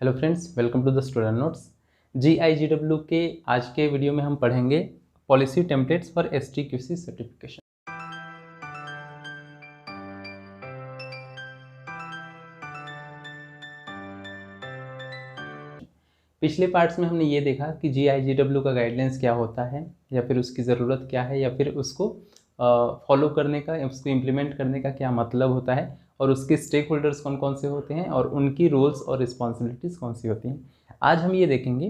Hello friends, welcome to the student notes. GIGW के आज के वीडियो में हम पढ़ेंगे policy templates for STQC certification. पिछले पार्ट्स में हमने ये देखा कि GIGW का गाइडलाइंस क्या होता है या फिर उसकी ज़रूरत क्या है या फिर उसको फॉलो करने का, उसको इम्प्लीमेंट करने का क्या मतलब होता है और उसके स्टेक होल्डर्स कौन कौन से होते हैं और उनकी रोल्स और रिस्पॉन्सिबिलिटीज़ कौन सी होती हैं। आज हम ये देखेंगे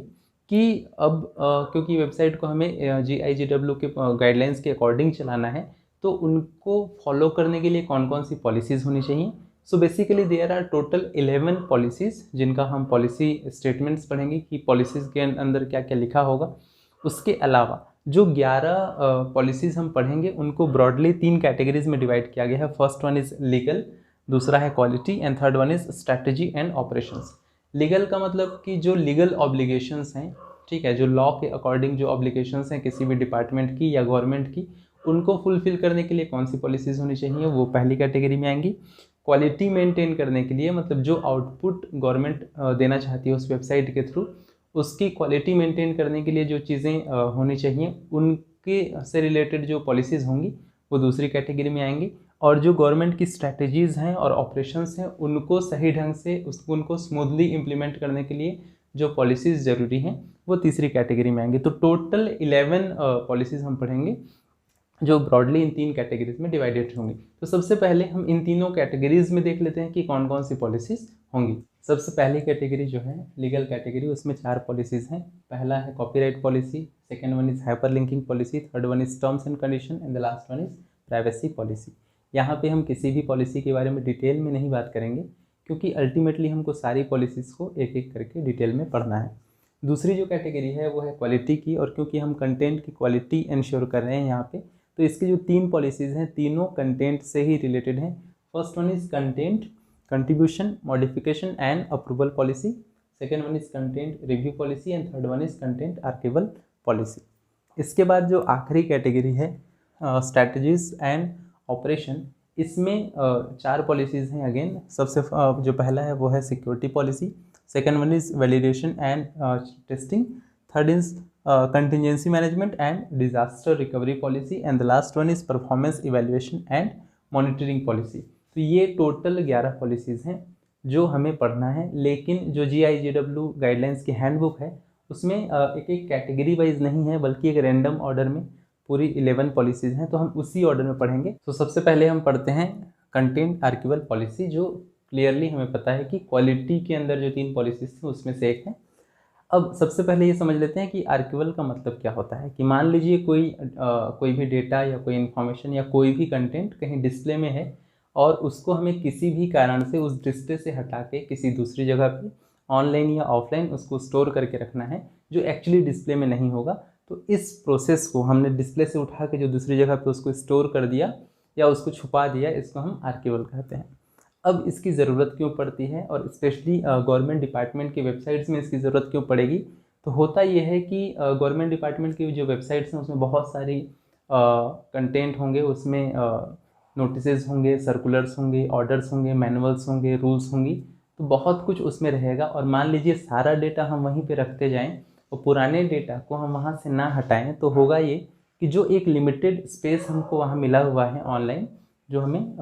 कि अब क्योंकि वेबसाइट को हमें GIGW के गाइडलाइंस के अकॉर्डिंग चलाना है, तो उनको फॉलो करने के लिए कौन कौन सी पॉलिसीज़ होनी चाहिए। So basically there are total 11 policies जिनका हम पॉलिसी स्टेटमेंट्स पढ़ेंगे कि पॉलिसीज़ के अंदर क्या क्या लिखा होगा। उसके अलावा जो 11 पॉलिसीज़ हम पढ़ेंगे उनको ब्रॉडली 3 कैटेगरीज में डिवाइड किया गया है। फर्स्ट वन इज़ लीगल, दूसरा है quality and third one is strategy and operations. Legal का मतलब कि जो लीगल ऑब्लिगेशंस हैं, ठीक है, जो लॉ के अकॉर्डिंग जो ऑब्लिगेशंस हैं किसी भी डिपार्टमेंट की या गवर्नमेंट की, उनको फुलफिल करने के लिए कौन सी पॉलिसीज़ होनी चाहिए, वो पहली कैटेगरी में आएंगी। क्वालिटी मेंटेन करने के लिए मतलब जो आउटपुट गवर्नमेंट देना चाहती है उस वेबसाइट के थ्रू, उसकी क्वालिटी मेंटेन करने के लिए जो चीज़ें होनी चाहिए उनके से रिलेटेड जो पॉलिसीज़ होंगी वो दूसरी कैटेगरी में आएंगी। और जो गवर्नमेंट की स्ट्रैटेजीज़ हैं और ऑपरेशंस हैं उनको सही ढंग से उनको स्मूथली इम्प्लीमेंट करने के लिए जो पॉलिसीज़ ज़रूरी हैं वो तीसरी कैटेगरी में आएंगे। तो टोटल 11 पॉलिसीज़ हम पढ़ेंगे जो ब्रॉडली इन 3 कैटेगरीज में डिवाइडेड होंगी। तो सबसे पहले हम इन तीनों कैटेगरीज में देख लेते हैं कि कौन कौन सी पॉलिसीज़ होंगी। सबसे पहली कैटेगरी जो है लीगल कैटेगरी, उसमें 4 पॉलिसीज़ हैं। पहला है copyright policy, second one is hyperlinking policy, third one is terms and condition and the last one is privacy policy. यहाँ पे हम किसी भी पॉलिसी के बारे में डिटेल में नहीं बात करेंगे क्योंकि अल्टीमेटली हमको सारी पॉलिसीज़ को एक एक करके डिटेल में पढ़ना है। दूसरी जो कैटेगरी है वो है क्वालिटी की, और क्योंकि हम कंटेंट की क्वालिटी इंश्योर कर रहे हैं यहाँ पे, तो इसकी जो 3 पॉलिसीज़ हैं तीनों कंटेंट से ही रिलेटेड हैं। First one is content contribution modification and approval policy, second one is content review policy and third one is content archival policy. इसके बाद जो आखिरी कैटेगरी है स्ट्रैटेजीज एंड ऑपरेशन, इसमें 4 पॉलिसीज़ हैं अगेन। सबसे जो पहला है वो है security policy, second one is validation and testing, third is contingency management and disaster recovery policy and the last one is performance evaluation and monitoring policy। तो ये टोटल 11 पॉलिसीज़ हैं जो हमें पढ़ना है। लेकिन जो GIGW गाइडलाइंस की हैंडबुक है उसमें एक एक कैटेगरी वाइज नहीं है बल्कि एक रैंडम ऑर्डर में पूरी 11 पॉलिसीज़ हैं, तो हम उसी ऑर्डर में पढ़ेंगे। तो सबसे पहले हम पढ़ते हैं कंटेंट आर्काइवल पॉलिसी, जो क्लियरली हमें पता है कि क्वालिटी के अंदर जो 3 पॉलिसीज़ थी उसमें से एक है। अब सबसे पहले ये समझ लेते हैं कि आर्काइवल का मतलब क्या होता है। कि मान लीजिए कोई भी डेटा या कोई इन्फॉर्मेशन या कोई भी कंटेंट कहीं डिस्प्ले में है और उसको हमें किसी भी कारण से उस डिस्प्ले से हटा के किसी दूसरी जगह पे ऑनलाइन या ऑफलाइन उसको स्टोर करके रखना है जो एक्चुअली डिस्प्ले में नहीं होगा। तो इस प्रोसेस को हमने डिस्प्ले से उठा के जो दूसरी जगह पे उसको स्टोर कर दिया या उसको छुपा दिया, इसको हम आर्काइवल कहते हैं। अब इसकी ज़रूरत क्यों पड़ती है और स्पेशली गवर्नमेंट डिपार्टमेंट की वेबसाइट्स में इसकी ज़रूरत क्यों पड़ेगी। तो होता ये है कि गवर्नमेंट डिपार्टमेंट की जो वेबसाइट्स हैं उसमें बहुत सारी कंटेंट होंगे, उसमें नोटिसेस होंगे, सर्कुलर्स होंगे, ऑर्डर्स होंगे, मैनुअल्स होंगे, रूल्स होंगी, तो बहुत कुछ उसमें रहेगा। और मान लीजिए सारा डेटा हम वहीं पे रखते जाएं और पुराने डेटा को हम वहाँ से ना हटाएं, तो होगा ये कि जो एक लिमिटेड स्पेस हमको वहाँ मिला हुआ है ऑनलाइन, जो हमें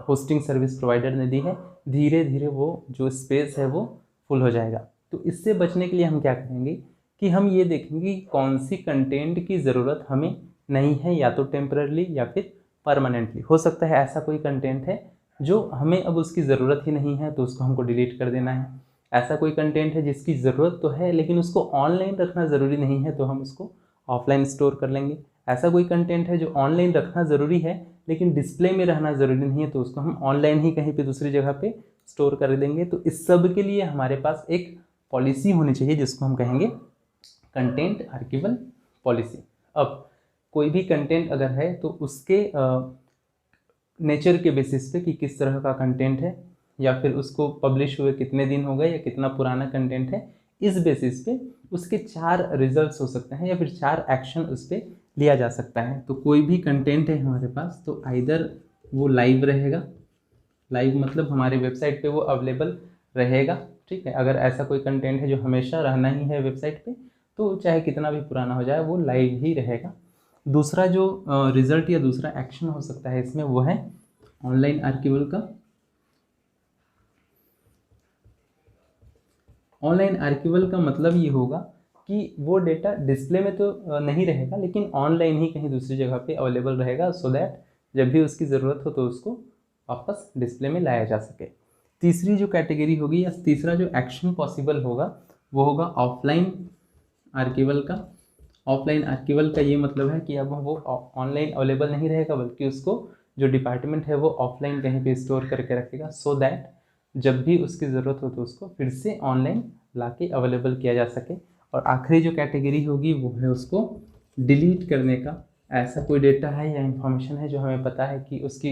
होस्टिंग सर्विस प्रोवाइडर ने दी है, धीरे धीरे वो जो स्पेस है वो फुल हो जाएगा। तो इससे बचने के लिए हम क्या करेंगे कि हम ये देखेंगे कि कौन सी कंटेंट की ज़रूरत हमें नहीं है, या तो टेम्पररली या फिर परमानेंटली। हो सकता है ऐसा कोई कंटेंट है जो हमें अब उसकी ज़रूरत ही नहीं है तो उसको हमको डिलीट कर देना है। ऐसा कोई कंटेंट है जिसकी ज़रूरत तो है लेकिन उसको ऑनलाइन रखना ज़रूरी नहीं है तो हम उसको ऑफलाइन स्टोर कर लेंगे। ऐसा कोई कंटेंट है जो ऑनलाइन रखना ज़रूरी है लेकिन डिस्प्ले में रहना ज़रूरी नहीं है तो उसको हम ऑनलाइन ही कहीं पे दूसरी जगह पे स्टोर कर देंगे। तो इस सब के लिए हमारे पास एक पॉलिसी होनी चाहिए जिसको हम कहेंगे कंटेंट आर्काइवल पॉलिसी। अब कोई भी कंटेंट अगर है तो उसके नेचर के बेसिस पे कि किस तरह का कंटेंट है या फिर उसको पब्लिश हुए कितने दिन हो गए या कितना पुराना कंटेंट है, इस बेसिस पे उसके 4 रिजल्ट्स हो सकते हैं या फिर 4 एक्शन उस पर लिया जा सकता है। तो कोई भी कंटेंट है हमारे पास तो आइदर वो लाइव रहेगा, लाइव मतलब हमारे वेबसाइट पे वो अवेलेबल रहेगा, ठीक है। अगर ऐसा कोई कंटेंट है जो हमेशा रहना ही है वेबसाइट पे, तो चाहे कितना भी पुराना हो जाए वो लाइव ही रहेगा। दूसरा जो रिजल्ट या दूसरा एक्शन हो सकता है इसमें, वो है ऑनलाइन आर्काइवल का। ऑनलाइन आर्काइवल का मतलब ये होगा कि वो डेटा डिस्प्ले में तो नहीं रहेगा, लेकिन ऑनलाइन ही कहीं दूसरी जगह पे अवेलेबल रहेगा, सो दैट जब भी उसकी ज़रूरत हो तो उसको वापस डिस्प्ले में लाया जा सके। तीसरी जो कैटेगरी होगी या तीसरा जो एक्शन पॉसिबल होगा वो होगा ऑफलाइन आर्काइवल का। ऑफलाइन आर्काइवल का ये मतलब है कि अब वो ऑनलाइन अवेलेबल नहीं रहेगा, बल्कि उसको जो डिपार्टमेंट है वो ऑफलाइन कहीं पे स्टोर करके रखेगा, सो दैट जब भी उसकी ज़रूरत हो तो उसको फिर से ऑनलाइन लाके अवेलेबल किया जा सके। और आखिरी जो कैटेगरी होगी वो है उसको डिलीट करने का। ऐसा कोई डेटा है या इन्फॉर्मेशन है जो हमें पता है कि उसकी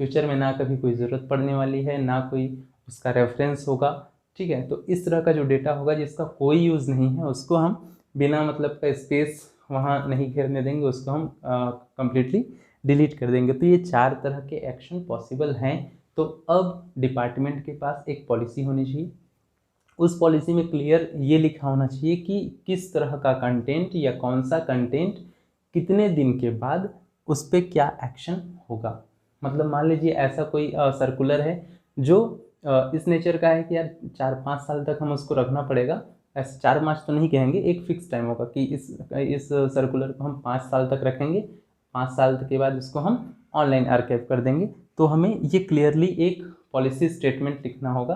फ्यूचर में ना कभी कोई ज़रूरत पड़ने वाली है, ना कोई उसका रेफरेंस होगा, ठीक है। तो इस तरह का जो डेटा होगा जिसका कोई यूज़ नहीं है, उसको हम बिना मतलब का स्पेस वहाँ नहीं घेरने देंगे, उसको हम कम्प्लीटली डिलीट कर देंगे। तो ये 4 तरह के एक्शन पॉसिबल हैं। तो अब डिपार्टमेंट के पास एक पॉलिसी होनी चाहिए। उस पॉलिसी में क्लियर ये लिखा होना चाहिए कि किस तरह का कंटेंट या कौन सा कंटेंट कितने दिन के बाद उस पर क्या एक्शन होगा। मतलब मान लीजिए ऐसा कोई सर्कुलर है जो इस नेचर का है कि यार 4-5 साल तक हम उसको रखना पड़ेगा। ऐसे 4-5 तो नहीं कहेंगे, एक फिक्स टाइम होगा कि इस सर्कुलर को हम 5 साल तक रखेंगे, 5 साल के बाद इसको हम ऑनलाइन आर्काइव कर देंगे। तो हमें ये क्लियरली एक पॉलिसी स्टेटमेंट लिखना होगा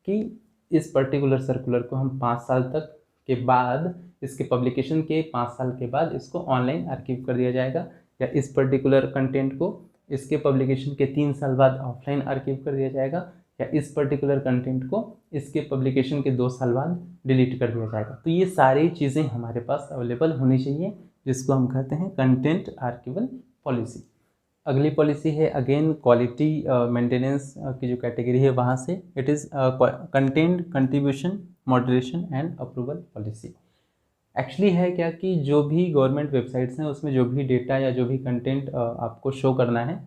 कि इस पर्टिकुलर सर्कुलर को हम 5 साल तक के बाद, इसके पब्लिकेशन के 5 साल के बाद इसको ऑनलाइन आर्काइव कर दिया जाएगा, या इस पर्टिकुलर कंटेंट को इसके पब्लिकेशन के 3 साल बाद ऑफलाइन आर्काइव कर दिया जाएगा, या इस पर्टिकुलर कंटेंट को इसके पब्लिकेशन के 2 साल बाद डिलीट कर दिया जाएगा। तो ये सारी चीज़ें हमारे पास अवेलेबल होनी चाहिए, जिसको हम कहते हैं कंटेंट आर्काइवल पॉलिसी। अगली पॉलिसी है अगेन क्वालिटी मेंटेनेंस की जो कैटेगरी है वहाँ से, it is content contribution moderation and approval policy. Actually है क्या कि जो भी गवर्नमेंट वेबसाइट्स हैं उसमें जो भी डेटा या जो भी कंटेंट आपको शो करना है,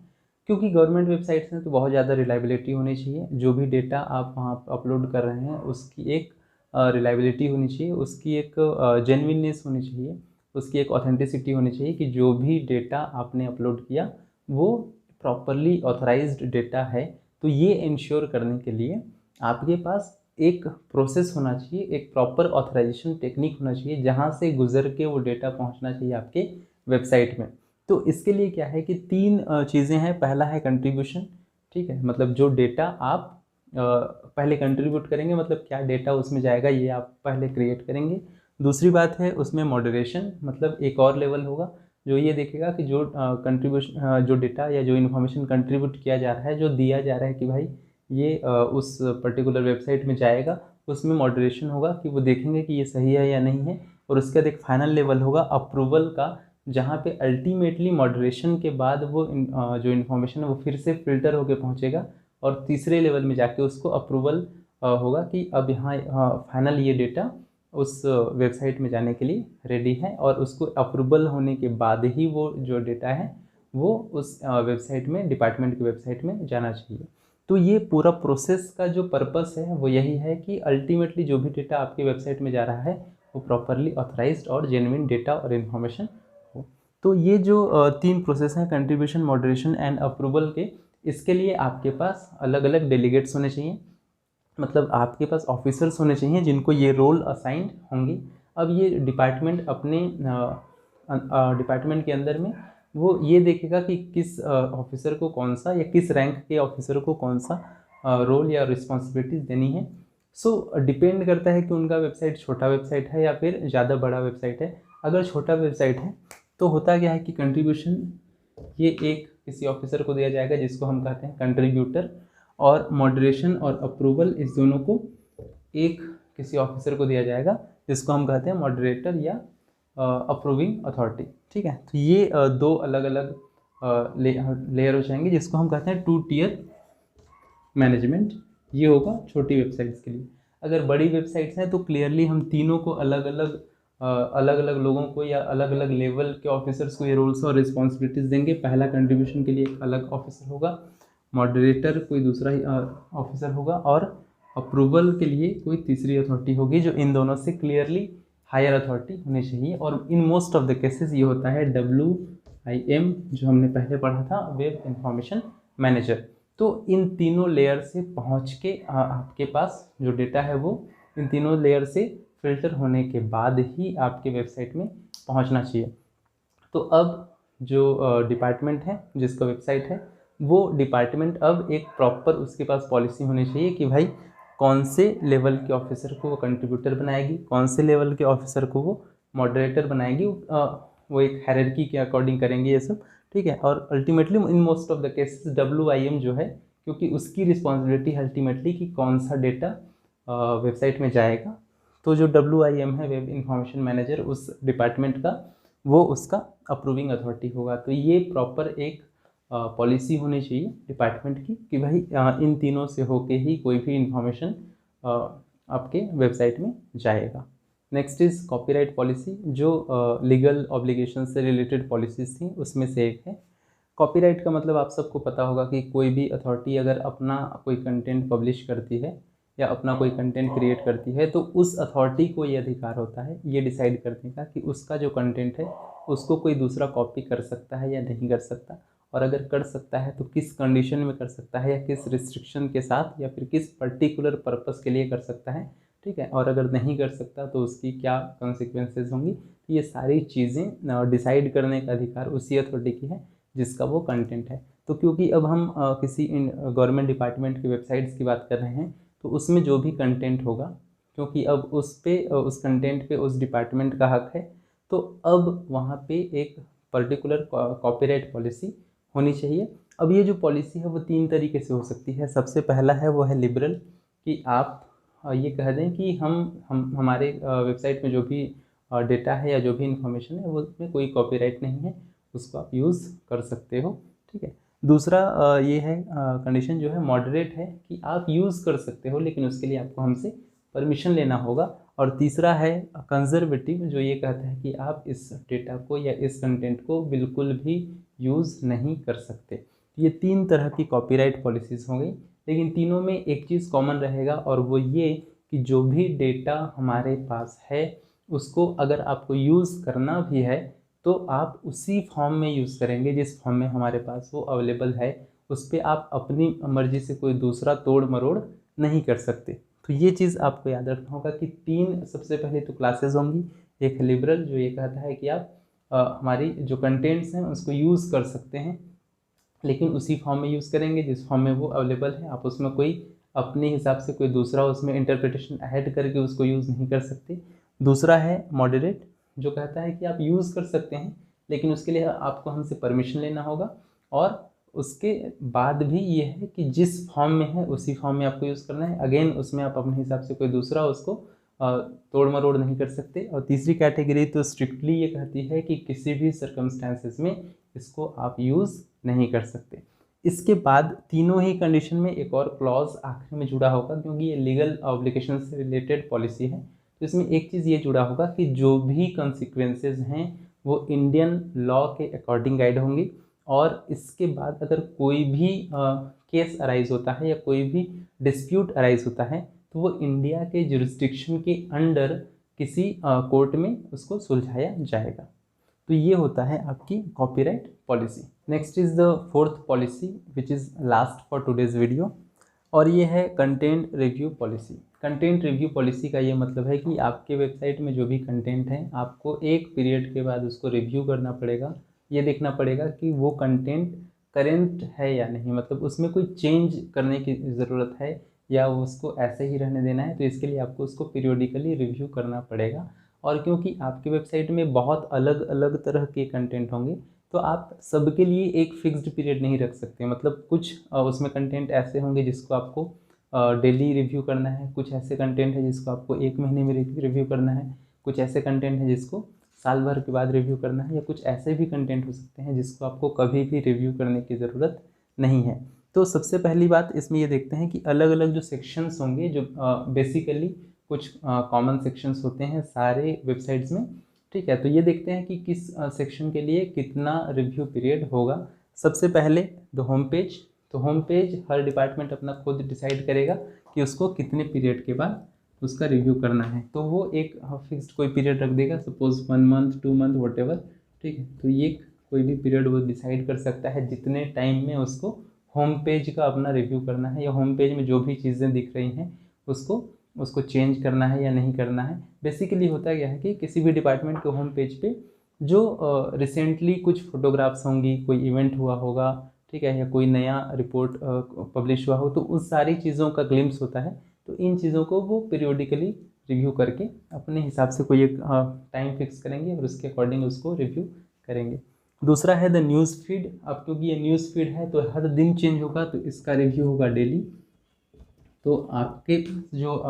क्योंकि गवर्नमेंट वेबसाइट्स हैं तो बहुत ज़्यादा रिलायबिलिटी होनी चाहिए। जो भी डेटा आप वहाँ अपलोड कर रहे हैं उसकी एक रिलायबिलिटी होनी चाहिए, उसकी एक जेन्युइननेस होनी चाहिए, उसकी एक ऑथेंटिसिटी होनी चाहिए कि जो भी डेटा आपने अपलोड किया वो प्रॉपरली ऑथराइज्ड डेटा है। तो ये इंश्योर करने के लिए आपके पास एक प्रोसेस होना चाहिए, एक प्रॉपर ऑथराइजेशन टेक्निक होना चाहिए जहाँ से गुजर के वो डेटा पहुँचना चाहिए आपके वेबसाइट में। तो इसके लिए क्या है कि 3 चीज़ें हैं। पहला है कंट्रीब्यूशन, ठीक है, मतलब जो डेटा आप पहले कंट्रीब्यूट करेंगे, मतलब क्या डेटा उसमें जाएगा ये आप पहले क्रिएट करेंगे। दूसरी बात है उसमें मॉडरेशन, मतलब एक और लेवल होगा जो ये देखेगा कि जो कंट्रीब्यूशन जो डेटा या जो इन्फॉर्मेशन कंट्रीब्यूट किया जा रहा है, जो दिया जा रहा है कि भाई ये उस पर्टिकुलर वेबसाइट में जाएगा, उसमें मॉडरेशन होगा कि वो देखेंगे कि ये सही है या नहीं है। और उसके बाद एक फाइनल लेवल होगा अप्रूवल का, जहाँ पे अल्टीमेटली मॉडरेशन के बाद वो जो इन्फॉर्मेशन है वो फिर से फिल्टर होके पहुँचेगा और तीसरे लेवल में जाके उसको अप्रूवल होगा कि अब यहाँ फाइनल ये डेटा उस वेबसाइट में जाने के लिए रेडी है, और उसको अप्रूवल होने के बाद ही वो जो डेटा है वो उस वेबसाइट में, डिपार्टमेंट की वेबसाइट में जाना चाहिए। तो ये पूरा प्रोसेस का जो पर्पस है वो यही है कि अल्टीमेटली जो भी डेटा आपकी वेबसाइट में जा रहा है वो प्रॉपरली ऑथराइज्ड और जेन्युइन डेटा और इन्फॉर्मेशन हो। तो ये जो 3 प्रोसेस हैं कंट्रीब्यूशन, मॉडरेशन एंड अप्रूवल के, इसके लिए आपके पास अलग अलग डेलीगेट्स होने चाहिए, मतलब आपके पास ऑफिसर्स होने चाहिए जिनको ये रोल असाइंड होंगे। अब ये डिपार्टमेंट अपने डिपार्टमेंट के अंदर में वो ये देखेगा कि किस ऑफिसर को कौन सा या किस रैंक के ऑफिसर को कौन सा रोल या रिस्पॉन्सिबिलिटीज़ देनी है। सो डिपेंड करता है कि उनका वेबसाइट छोटा वेबसाइट है या फिर ज़्यादा बड़ा वेबसाइट है। अगर छोटा वेबसाइट है तो होता क्या है कि कंट्रीब्यूशन ये एक किसी ऑफिसर को दिया जाएगा जिसको हम कहते हैं कंट्रीब्यूटर, और मॉडरेशन और अप्रूवल इस दोनों को एक किसी ऑफिसर को दिया जाएगा जिसको हम कहते हैं मॉडरेटर या अप्रूविंग अथॉरिटी, ठीक है। तो ये 2 अलग अलग लेयर हो जाएंगे जिसको हम कहते हैं 2 टियर मैनेजमेंट। ये होगा छोटी वेबसाइट्स के लिए। अगर बड़ी वेबसाइट्स हैं तो क्लियरली हम तीनों को अलग अलग लोगों को या अलग अलग लेवल के ऑफिसर्स को ये रोल्स और रिस्पॉन्सिबिलिटीज़ देंगे। पहला कंट्रीब्यूशन के लिए एक अलग ऑफिसर होगा, मॉडरेटर कोई दूसरा ही ऑफिसर होगा, और अप्रूवल के लिए कोई तीसरी अथॉरिटी होगी जो इन दोनों से क्लियरली हायर अथॉरिटी होनी चाहिए। और in most of the cases ये होता है WIM जो हमने पहले पढ़ा था, वेब इंफॉर्मेशन मैनेजर। तो इन तीनों लेयर से पहुंच के आपके पास जो डेटा है वो इन तीनों लेयर से फिल्टर होने के बाद ही आपके वेबसाइट में पहुंचना चाहिए। तो अब जो डिपार्टमेंट है जिसका वेबसाइट है वो डिपार्टमेंट अब एक प्रॉपर उसके पास पॉलिसी होनी चाहिए कि भाई कौन से लेवल के ऑफिसर को वो कंट्रीब्यूटर बनाएगी, कौन से लेवल के ऑफिसर को वो मॉडरेटर बनाएगी। वो एक हायरार्की के अकॉर्डिंग करेंगे ये सब, ठीक है। और ultimately in most of the cases WIM जो है, क्योंकि उसकी रिस्पॉन्सिबिलिटी अल्टीमेटली कि कौन सा डेटा वेबसाइट में जाएगा, तो जो WIM है वेब इंफॉर्मेशन मैनेजर उस डिपार्टमेंट का, वो उसका अप्रूविंग अथॉरिटी होगा। तो ये प्रॉपर एक पॉलिसी होनी चाहिए डिपार्टमेंट की कि भाई इन तीनों से होके ही कोई भी इंफॉर्मेशन आपके वेबसाइट में जाएगा। नेक्स्ट इज़ कॉपीराइट पॉलिसी, जो लीगल ऑब्लिगेशन से रिलेटेड पॉलिसीज़ थी उसमें से एक है। कॉपीराइट का मतलब आप सबको पता होगा कि कोई भी अथॉरिटी अगर अपना कोई कंटेंट पब्लिश करती है या अपना कोई कंटेंट क्रिएट करती है तो उस अथॉरिटी को ये अधिकार होता है ये डिसाइड करने का कि उसका जो कंटेंट है उसको कोई दूसरा कॉपी कर सकता है या नहीं कर सकता, और अगर कर सकता है तो किस कंडीशन में कर सकता है या किस रिस्ट्रिक्शन के साथ या फिर किस पर्टिकुलर पर्पस के लिए कर सकता है, ठीक है। और अगर नहीं कर सकता तो उसकी क्या कॉन्सिक्वेंसेज होंगी। ये सारी चीज़ें डिसाइड करने का अधिकार उसी अथॉरिटी की है जिसका वो कंटेंट है। तो क्योंकि अब हम किसी गवर्नमेंट डिपार्टमेंट की वेबसाइट्स की बात कर रहे हैं तो उसमें जो भी कंटेंट होगा, क्योंकि अब उस कंटेंट पे उस डिपार्टमेंट का हक है, तो अब वहाँ पे एक पर्टिकुलर कॉपीराइट पॉलिसी होनी चाहिए। अब ये जो पॉलिसी है वो 3 तरीके से हो सकती है। सबसे पहला है वो है लिबरल, कि आप ये कह दें कि हम हमारे वेबसाइट में जो भी डेटा है या जो भी इंफॉर्मेशन है वो उसमें कोई कॉपीराइट नहीं है, उसको आप यूज़ कर सकते हो, ठीक है। दूसरा ये है कंडीशन जो है मॉडरेट है, कि आप यूज़ कर सकते हो लेकिन उसके लिए आपको हमसे परमिशन लेना होगा। और तीसरा है कंजर्वेटिव, जो ये कहता है कि आप इस डेटा को या इस कंटेंट को बिल्कुल भी यूज़ नहीं कर सकते। ये 3 तरह की कॉपीराइट पॉलिसीज़ हो गई, लेकिन तीनों में एक चीज़ कॉमन रहेगा और वो ये कि जो भी डेटा हमारे पास है उसको अगर आपको यूज़ करना भी है तो आप उसी फॉर्म में यूज़ करेंगे जिस फॉर्म में हमारे पास वो अवेलेबल है। उस पर आप अपनी मर्ज़ी से कोई दूसरा तोड़ मरोड़ नहीं कर सकते। तो ये चीज़ आपको याद रखना होगा कि 3 सबसे पहले तो क्लासेस होंगी। एक लिबरल जो ये कहता है कि आप हमारी जो कंटेंट्स हैं उसको यूज़ कर सकते हैं लेकिन उसी फॉर्म में यूज़ करेंगे जिस फॉर्म में वो अवेलेबल है। आप उसमें कोई अपने हिसाब से कोई दूसरा उसमें इंटरप्रिटेशन ऐड करके उसको यूज़ नहीं कर सकते। दूसरा है मॉडरेट, जो कहता है कि आप यूज़ कर सकते हैं लेकिन उसके लिए आपको हमसे परमिशन लेना होगा, और उसके बाद भी ये है कि जिस फॉर्म में है उसी फॉर्म में आपको यूज़ करना है। अगेन उसमें आप अपने हिसाब से कोई दूसरा उसको तोड़ मरोड़ नहीं कर सकते। और तीसरी कैटेगरी तो स्ट्रिक्टली ये कहती है कि किसी भी सर्कमस्टांसेस में इसको आप यूज़ नहीं कर सकते। इसके बाद तीनों ही कंडीशन में एक और क्लॉज आखिर में जुड़ा होगा, क्योंकि ये लीगल ऑब्लिगेशन से रिलेटेड पॉलिसी है। तो इसमें एक चीज़ ये जुड़ा होगा कि जो भी कॉन्सिक्वेंसेज हैं वो इंडियन लॉ के अकॉर्डिंग गाइड होंगी, और इसके बाद अगर कोई भी केस अराइज होता है या कोई भी डिस्प्यूट अराइज होता है तो वो इंडिया के जुरिस्डिक्शन के अंडर किसी कोर्ट में उसको सुलझाया जाएगा। तो ये होता है आपकी copyright policy. Next is the 4th policy which is last for today's video, और ये है content review policy. Content review policy का ये मतलब है कि आपके वेबसाइट में जो भी कंटेंट है आपको एक पीरियड के बाद उसको रिव्यू करना पड़ेगा। ये देखना पड़ेगा कि वो कंटेंट करेंट है या नहीं, मतलब उसमें कोई चेंज करने की ज़रूरत है या उसको ऐसे ही रहने देना है। तो इसके लिए आपको उसको पीरियोडिकली रिव्यू करना पड़ेगा। और क्योंकि आपकी वेबसाइट में बहुत अलग अलग तरह के कंटेंट होंगे तो आप सबके लिए एक फिक्स्ड पीरियड नहीं रख सकते। मतलब कुछ उसमें कंटेंट ऐसे होंगे जिसको आपको डेली रिव्यू करना है, कुछ ऐसे कंटेंट है जिसको आपको 1 महीने में रिव्यू करना है, कुछ ऐसे कंटेंट है जिसको साल भर के बाद रिव्यू करना है, या कुछ ऐसे भी कंटेंट हो सकते हैं जिसको आपको कभी भी रिव्यू करने की ज़रूरत नहीं है। तो सबसे पहली बात इसमें ये देखते हैं कि अलग अलग जो सेक्शंस होंगे, जो बेसिकली कुछ कॉमन सेक्शंस होते हैं सारे वेबसाइट्स में, ठीक है। तो ये देखते हैं कि किस सेक्शन के लिए कितना रिव्यू पीरियड होगा। सबसे पहले द होम पेज, तो होम पेज हर डिपार्टमेंट अपना खुद डिसाइड करेगा कि उसको कितने पीरियड के बाद उसका रिव्यू करना है। तो वो एक फिक्स्ड कोई पीरियड रख देगा, सपोज 1 मंथ 2 मंथ वटेवर, ठीक है। तो ये कोई भी पीरियड वो डिसाइड कर सकता है जितने टाइम में उसको होम पेज का अपना रिव्यू करना है, या होम पेज में जो भी चीज़ें दिख रही हैं उसको चेंज करना है या नहीं करना है। बेसिकली होता क्या है कि किसी भी डिपार्टमेंट के होम पेज पे जो रिसेंटली कुछ फोटोग्राफ्स होंगी, कोई इवेंट हुआ होगा, ठीक है, या कोई नया रिपोर्ट पब्लिश हुआ हो, तो उन सारी चीज़ों का ग्लिम्स होता है। तो इन चीज़ों को वो पीरियोडिकली रिव्यू करके अपने हिसाब से कोई एक टाइम फिक्स करेंगे और उसके अकॉर्डिंग उसको रिव्यू करेंगे। दूसरा है द न्यूज़ फीड। अब क्योंकि ये न्यूज़ फीड है तो हर दिन चेंज होगा, तो इसका रिव्यू होगा डेली। तो आपके जो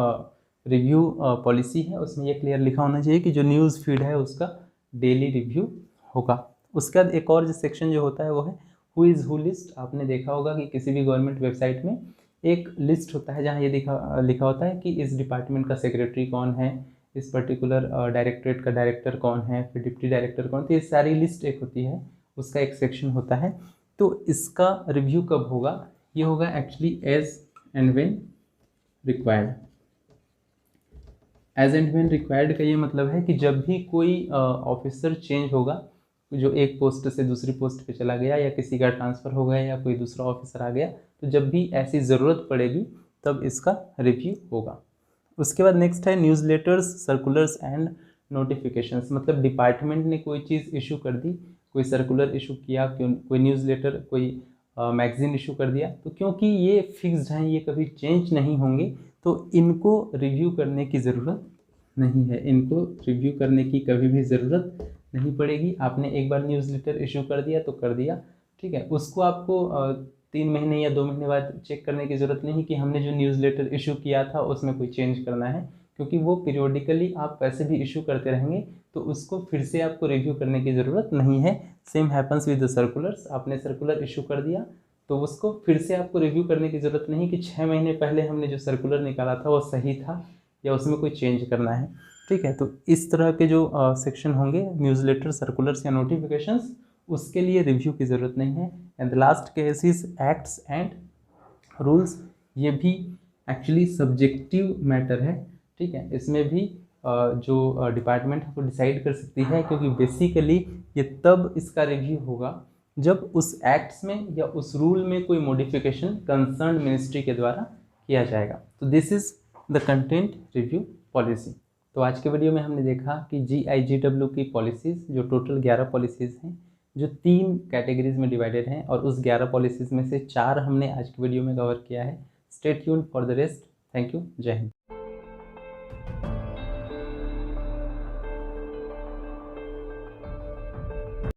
रिव्यू पॉलिसी है उसमें ये क्लियर लिखा होना चाहिए कि जो न्यूज़ फीड है उसका डेली रिव्यू होगा। उसके बाद एक और जो सेक्शन जो होता है वो है हु इज़ हु लिस्ट। आपने देखा होगा कि किसी भी गवर्नमेंट वेबसाइट में एक लिस्ट होता है जहाँ ये लिखा होता है कि इस डिपार्टमेंट का सेक्रेटरी कौन है, इस पर्टिकुलर डायरेक्टरेट का डायरेक्टर कौन है, फिर डिप्टी डायरेक्टर कौन। तो ये सारी लिस्ट एक होती है, उसका एक सेक्शन होता है। तो इसका रिव्यू कब होगा? ये होगा actually as and when required. As and when required का ये मतलब है कि जब भी कोई ऑफिसर चेंज होगा, जो एक पोस्ट से दूसरी पोस्ट पे चला गया, या किसी का ट्रांसफ़र हो गया, या कोई दूसरा ऑफिसर आ गया, तो जब भी ऐसी ज़रूरत पड़ेगी तब इसका रिव्यू होगा। उसके बाद नेक्स्ट है न्यूज़लेटर्स, सर्कुलर्स एंड नोटिफिकेशंस। मतलब डिपार्टमेंट ने कोई चीज़ इशू कर दी, कोई सर्कुलर इशू किया, कोई न्यूज़लेटर, कोई मैगज़ीन इशू कर दिया, तो क्योंकि ये फिक्स्ड हैं, ये कभी चेंज नहीं होंगे, तो इनको रिव्यू करने की ज़रूरत नहीं है। इनको रिव्यू करने की कभी भी ज़रूरत नहीं पड़ेगी। आपने एक बार न्यूज़लेटर इशू कर दिया तो कर दिया, ठीक है। उसको आपको 3 महीने या 2 महीने बाद चेक करने की ज़रूरत नहीं कि हमने जो न्यूज़लेटर इशू किया था उसमें कोई चेंज करना है, क्योंकि वो पीरियोडिकली आप वैसे भी इशू करते रहेंगे, तो उसको फिर से आपको रिव्यू करने की ज़रूरत नहीं है। Same happens with the circulars. आपने सर्कुलर इशू कर दिया तो उसको फिर से आपको रिव्यू करने की ज़रूरत नहीं कि 6 महीने पहले हमने जो सर्कुलर निकाला था वो सही था या उसमें कोई चेंज करना है, ठीक है। तो इस तरह के जो सेक्शन होंगे न्यूज़लेटर, सर्कुलर्स या नोटिफिकेशंस, उसके लिए रिव्यू की ज़रूरत नहीं है। And the last case is acts and rules. ये भी एक्चुअली सब्जेक्टिव मैटर है, ठीक है। इसमें भी जो डिपार्टमेंट है वो डिसाइड कर सकती है, क्योंकि बेसिकली ये तब इसका रिव्यू होगा जब उस एक्ट्स में या उस रूल में कोई मॉडिफिकेशन कंसर्न मिनिस्ट्री के द्वारा किया जाएगा। तो this is the content review policy. तो आज के वीडियो में हमने देखा कि GIGW की पॉलिसीज़, जो टोटल 11 पॉलिसीज़ हैं, जो 3 कैटेगरीज में डिवाइडेड हैं, और उस 11 पॉलिसीज़ में से 4 हमने आज के वीडियो में कवर किया है। Stay tuned for the rest. Thank you. जय हिंद।